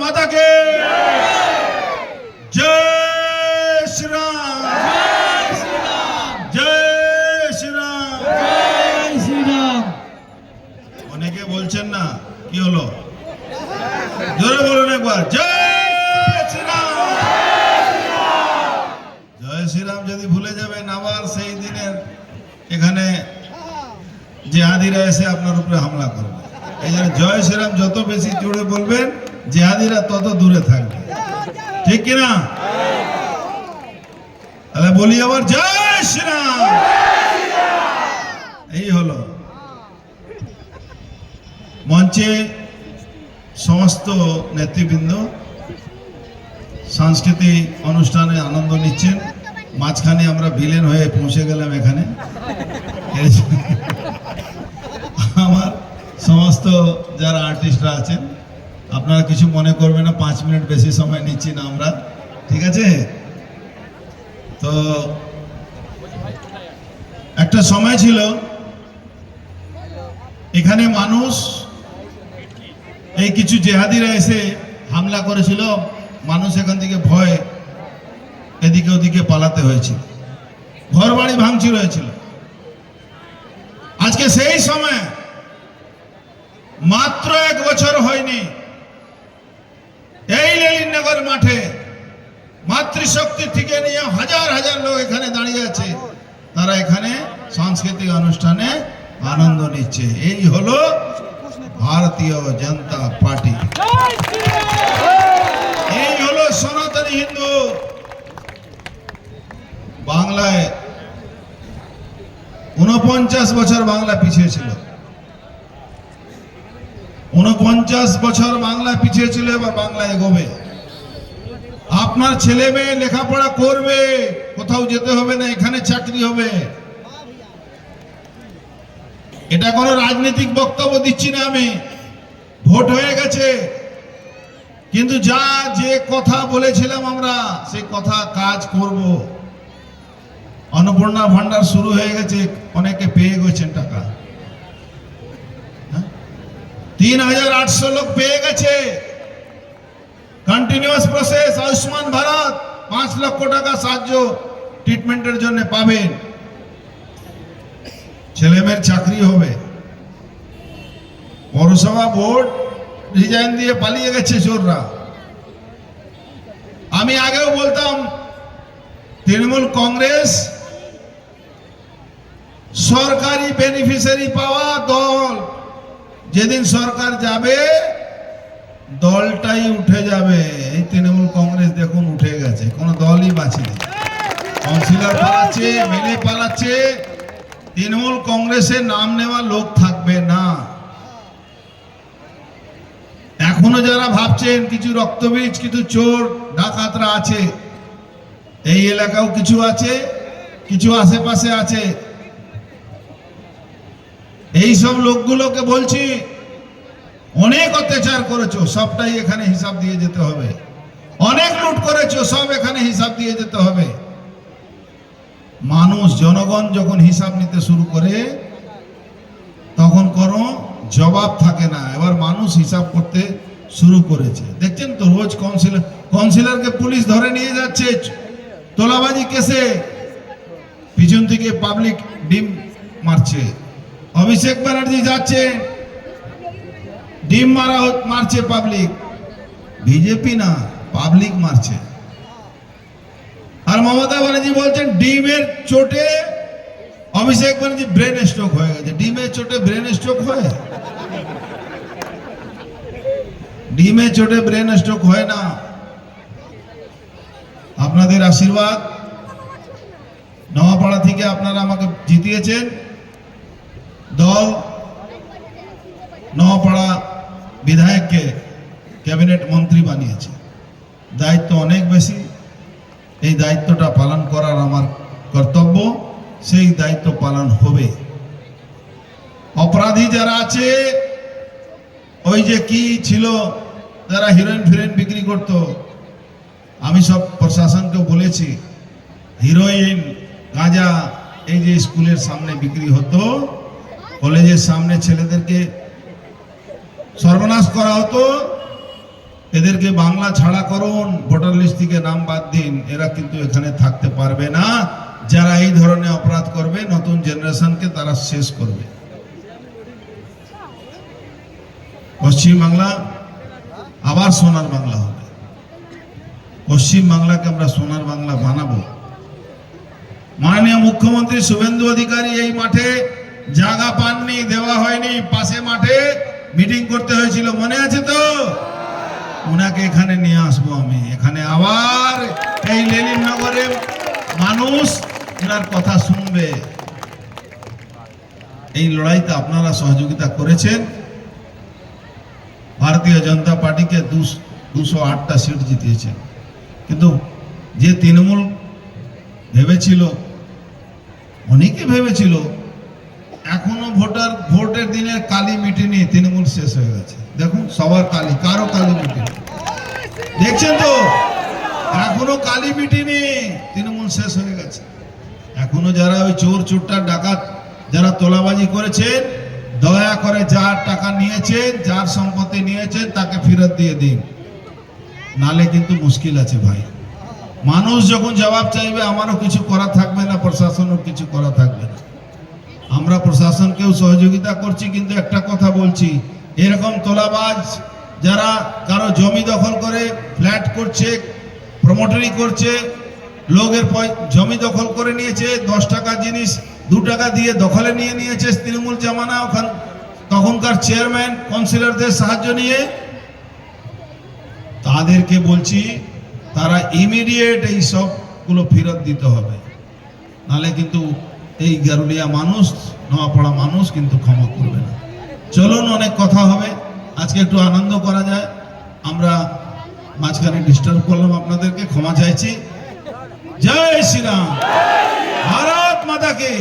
माता के जय श्री राम, जय श्री राम, জয় শ্রীরাম। অনেকে বলছেন না কি হলো, জোরে বলুন একবার জয় শ্রী রাম। জয় শ্রীরাম যদি ভুলে যাবেন আবার সেই দিনের এখানে জিহাদিরা এসে আপনার উপরে হামলা করবে। এই জন্য জয় শ্রীরাম যত বেশি জোরে বলবেন জিহাদিরা তত দূরে থাকবে, ঠিক কিনা? তাহলে বলি আবার জয় শ্রীরাম। এই হলো মঞ্চে সমস্ত নেতৃবৃন্দ সাংস্কৃতিক অনুষ্ঠানে আনন্দ নিচ্ছেন। মাঝখানে আমরা ভিলেন হয়ে পৌঁছে গেলাম এখানে। আমার সমস্ত যারা আর্টিস্টরা আছেন আপনারা কিছু মনে করবেন না, 5 মিনিট বেশি সময় নিচ্ছি না আমরা, ঠিক আছে? তো একটা সময় ছিল এখানে মানুষ, এই কিছু জেহাদিরা এসে হামলা করেছিল, মানুষ এখান থেকে ভয় এদিকে ওদিকে পালাতে হয়েছিল, ঘর বাড়ি ভাঙচুর হয়েছিল। আজকে সেই সময় মাত্র 1 বছর হয়নি এই লেলিনগর মাঠে মাতৃশক্তি থেকে নিয়ে হাজার হাজার লোক এখানে দাঁড়িয়ে আছে, তারা এখানে সাংস্কৃতিক অনুষ্ঠানে আনন্দ নিচ্ছে। এই হলো ভারতীয় জনতা পার্টি, এই হলো সনাতনী হিন্দু। বাংলায় 49 বছর বাংলা পিছিয়ে ছিল, 49 বছর বাংলা পিছিয়ে ছিল, এবার বাংলা এগোবে। আপনার ছেলে মেয়ে লেখাপড়া করবে, কোথাও যেতে হবে না, এখানে চাকরি হবে। এটা কোনো রাজনৈতিক বক্তব্য দিচ্ছি না আমি, ভোট হয়ে গেছে, কিন্তু যে কথা বলেছিলাম আমরা সেই কথা কাজ করব। অন্নপূর্ণা ভান্ডার শুরু হয়ে গেছে, অনেকে পেয়ে গেছেন টাকা, 3800 লোক পেয়ে গেছে। কন্টিনিউয়াস প্রসেস আয়ুষ্মান ভারত 5 লক্ষ টাকা সাহায্য ট্রিটমেন্টের জন্য পাবেন, ছেলেমেয়ের চাকরি হবে। পৌরসভা ভোট রিজাইন দিয়ে পালিয়ে গেছে চোররা। আমি আগেও বলতাম তৃণমূল কংগ্রেস সরকারি বেনিফিশিয়ারি পাওয়া দল, যেদিন সরকার যাবে দলটাই উঠে যাবে। এই তৃণমূল কংগ্রেস দেখুন উঠে গেছে, কোনো দলই বাঁচি নেই, কাউন্সিলর পালাচ্ছে, এমএলএ পালাচ্ছে, তৃণমূল কংগ্রেসের নাম নেওয়া লোক থাকবে না। এখনো যারা ভাবছেন কিছু রক্তবীজ কিছু চোর ডাকাতরা আছে, এই এলাকাও কিছু আছে, কিছু আশেপাশে আছে, এই সব লোকগুলোকে বলছি অনেক অত্যাচার করেছো, সবটাই এখানে হিসাব দিয়ে যেতে হবে। অনেক লুট করেছো, সব এখানে হিসাব দিয়ে যেতে হবে। মানুষ জনগণ যখন হিসাব নিতে শুরু করে তখন কোনো জবাব থাকে না। এবার মানুষ হিসাব করতে শুরু করেছে, দেখছেন তো রোজ কাউন্সিলরকে পুলিশ ধরে নিয়ে যাচ্ছে তোলাবাজি কেসে, পিছন থেকে পাবলিক ডিম মারছে। অভিষেক ব্যানার্জি যাচ্ছে, ডিম মারছে পাবলিক, বিজেপি না পাবলিক মারছে। আর মমতা ব্যানার্জি বলছেন ডিমের চোটে অভিষেক ব্যানার্জি ব্রেন স্ট্রোক হয়ে গেছে। ডিমের চোটে ব্রেন স্ট্রোক হয়? ডিমের চোটে ব্রেন স্ট্রোক হয় না। আপনাদের আশীর্বাদ, নওয়াপাড়া থেকে আপনারা আমাকে জিতিয়েছেন, দল নওয়াপাড়া বিধায়ককে ক্যাবিনেট মন্ত্রী বানিয়েছে। দায়িত্ব অনেক বেশি, এই দায়িত্বটা পালন করার আমার কর্তব্য, সেই দায়িত্ব পালন হবে। অপরাধী যারা আছে, ওই যে কি ছিল যারা হিরোইন ফিরোইন বিক্রি করত, আমি সব প্রশাসনকে বলেছি হিরোইন গাঁজা এই যে স্কুলের সামনে বিক্রি হতো, কলেজের সামনে ছেলেদেরকে সর্বনাশ করা হতো, এদেরকে বাংলা ছাড়া করুন, ভোটার লিস্ট থেকে নাম বাদ দিন। এরা কিন্তু এখানে থাকতে পারবে না। যারা এই ধরনের অপরাধ করবে, নতুন জেনারেশনকে তারা শেষ করবে। পশ্চিম বাংলা আবার সোনার বাংলা হবে। পশ্চিম বাংলাকে আমরা সোনার বাংলা বানাবো। মাননীয় মুখ্যমন্ত্রী শুভেন্দু অধিকারী এই মাঠে জায়গা পাননি, দেওয়া হয়নি। পাশে মাঠে মিটিং করতে হয়েছিল, মনে আছে তো? ওনাকে এখানে নিয়ে আসবো আমি। এখানে আবার এই লেলিন নগরে মানুষ ওনার কথা শুনবে। এই লড়াইতে আপনারা সহযোগিতা করেছেন। ভারতীয় জনতা পার্টিকে 208টা সিট জিতিয়েছেন। কিন্তু যে তৃণমূল ভেবেছিল, অনেকে ভেবেছিল এখনো ভোটের দিনের কালি মিটেনি, তৃণমূল শেষ হয়ে গেছে। দেখুন সবার কালি, কারো কালি মিটেনি। দেখছেন তো, এখনো কালি মিটেনি, তৃণমূল শেষ হয়ে গেছে। এখনো যারা ওই চোর চোরটা ডাকাত যারা তোলাবাজি করেছেন, দয়া করে যার টাকা নিয়েছেন, যার সম্পত্তি নিয়েছেন, তাকে ফেরত দিয়ে দিন, নালে কিন্তু মুশকিল আছে ভাই। মানুষ যখন জবাব চাইবে, আমারও কিছু করা থাকবে না, প্রশাসনও কিছু করা থাকবে না। আমরা প্রশাসনকেও সহযোগিতা করছি, কিন্তু একটা কথা বলছি, এরকম তোলাবাজ যারা কারো জমি দখল করে ফ্ল্যাট করছে, প্রমোটারি করছে, লোকের জমি দখল করে নিয়েছে, 10 টাকা জিনিস 2 টাকা দিয়ে দখলে নিয়ে নিয়েছে তৃণমূল জামানা, তখনকার চেয়ারম্যান কাউন্সিলরদের সাহায্য নিয়ে, তাদেরকে বলছি তারা ইমিডিয়েট এই সবগুলো ফেরত দিতে হবে, নালে কিন্তু এই গারুলিয়া মানুষ, নোয়াপাড়া মানুষ কিন্তু ক্ষমা করবে না। চলুন, অনেক কথা হবে, আজকে একটু আনন্দ করা যায়। আমরা মাঝখানে ডিস্টার্ব করলাম আপনাদেরকে, ক্ষমা চাইছি। জয় শ্রীরাম, ভারত মাতা কি।